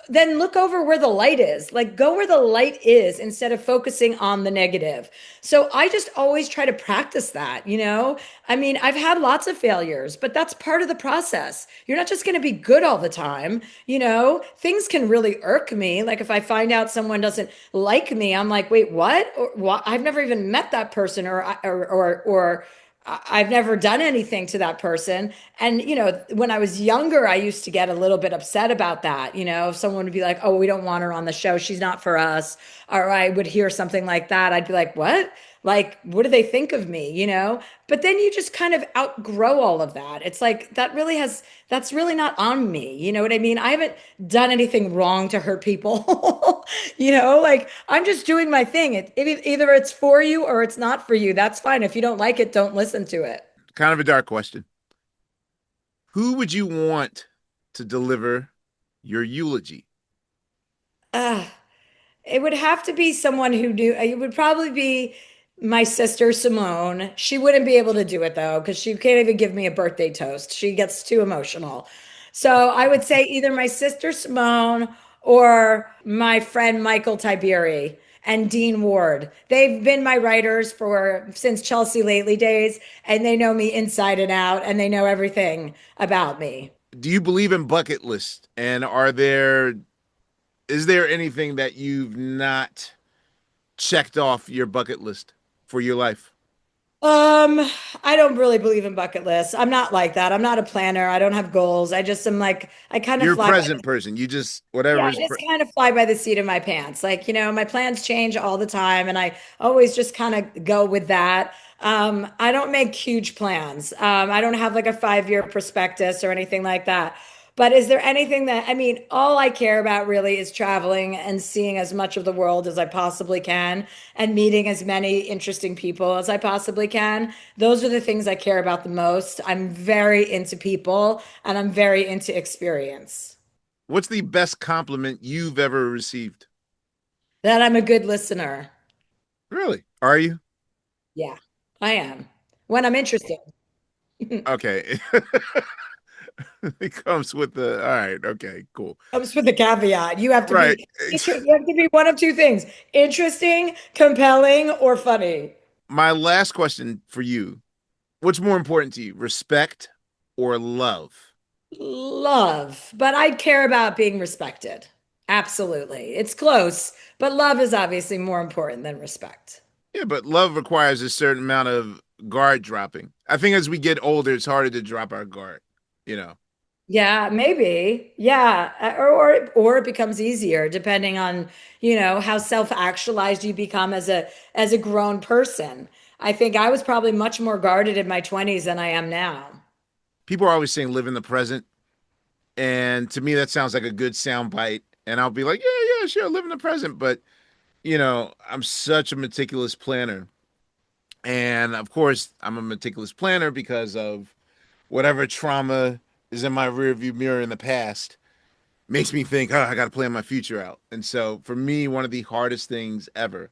then look over where the light is. Like, go where the light is instead of focusing on the negative. So I just always try to practice that, you know? I mean, I've had lots of failures, but that's part of the process. You're not just going to be good all the time. You know, things can really irk me. Like if I find out someone doesn't like me, I'm like, wait, what? Or what? I've never even met that person, or I've never done anything to that person. And, you know, when I was younger, I used to get a little bit upset about that. You know, if someone would be like, oh, we don't want her on the show, she's not for us. Or I would hear something like that. I'd be like, what? Like, what do they think of me? You know? But then you just kind of outgrow all of that. It's like, that's really not on me. You know what I mean? I haven't done anything wrong to hurt people. You know, like I'm just doing my thing. Either it's for you or it's not for you. That's fine. If you don't like it, don't listen to it. Kind of a dark question. Who would you want to deliver your eulogy? Uh, it would have to be someone who knew. It would probably be my sister Simone. She wouldn't be able to do it though, because she can't even give me a birthday toast. She gets too emotional. So I would say either my sister Simone or my friend Michael Tiberi and Dean Ward. They've been my writers for since Chelsea Lately days, and they know me inside and out, and they know everything about me. Do you believe in bucket lists? And is there anything that you've not checked off your bucket list for your life? Um, I don't really believe in bucket lists. I'm not like that. I'm not a planner. I don't have goals. I just am like, I kind of You're a fly by present person. You just yeah, whatever I is. just kind of fly by the seat of my pants. Like, you know, my plans change all the time, and I always just kind of go with that. I don't make huge plans. I don't have like a 5 year prospectus or anything like that. But is there anything that, I mean, all I care about really is traveling and seeing as much of the world as I possibly can and meeting as many interesting people as I possibly can. Those are the things I care about the most. I'm very into people and I'm very into experience. What's the best compliment you've ever received? That I'm a good listener. Really? Are you? Yeah, I am. When I'm interested. Okay. It comes with the all right, okay, cool. Comes with the caveat. You have to Right. be you have to be one of two things: interesting, compelling, or funny. My last question for you. What's more important to you, respect or love? Love, but I care about being respected. Absolutely. It's close, but love is obviously more important than respect. Yeah, but love requires a certain amount of guard dropping. I think as we get older, it's harder to drop our guard, you know. Yeah, maybe. Yeah, or it becomes easier depending on, you know, how self-actualized you become as a grown person. I think I was probably much more guarded in my 20s than I am now. People are always saying live in the present. And to me, that sounds like a good sound bite. And I'll be like, yeah, yeah, sure, live in the present. But, I'm such a meticulous planner. And of course, I'm a meticulous planner because of whatever trauma is in my rearview mirror in the past makes me think, oh, I got to plan my future out. And so for me, one of the hardest things ever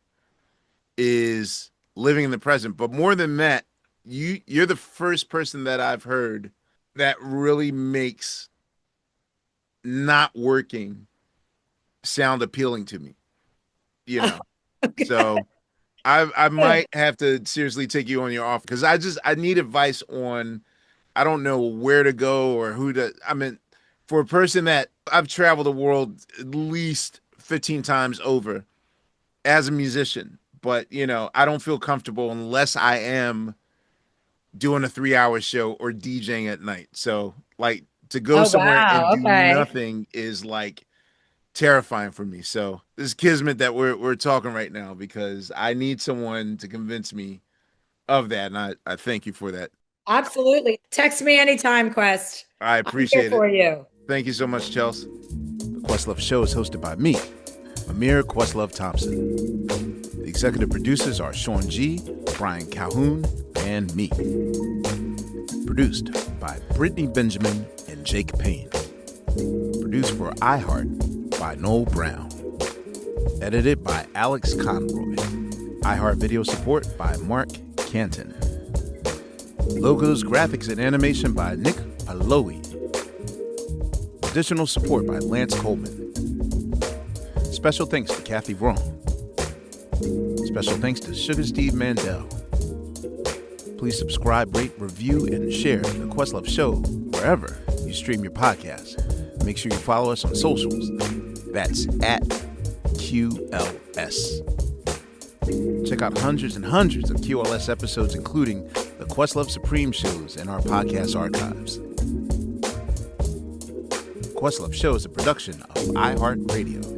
is living in the present. But more than that, you're the first person that I've heard that really makes not working sound appealing to me, you know. So I might have to seriously take you on your offer because I need advice on I don't know where to go or who to I mean for a person that I've traveled the world at least 15 times over as a musician, but I don't feel comfortable unless I am doing a 3 hour show or DJing at night. So like to go Oh, somewhere and wow. do Okay. nothing is like terrifying for me. So this is kismet that we're talking right now because I need someone to convince me of that. And I thank you for that. Absolutely. Text me anytime, Quest. I I'm here appreciate it. for you. Thank you so much, Chelsea. The Questlove Show is hosted by me, Amir Questlove Thompson. The executive producers are Sean G., Brian Calhoun, and me. Produced by Brittany Benjamin and Jake Payne. Produced for iHeart by Noel Brown. Edited by Alex Conroy. iHeart Video support by Mark Canton. Logos, graphics, and animation by Nick Aloe. Additional support by Lance Coleman. Special thanks to Kathy Braun. Special thanks to Sugar Steve Mandel. Please subscribe, rate, review, and share the Questlove Show wherever you stream your podcast. Make sure you follow us on socials. That's at QLS. Check out hundreds and hundreds of QLS episodes, including the Questlove Supreme shows in our podcast archives. Questlove Show is a production of iHeartRadio.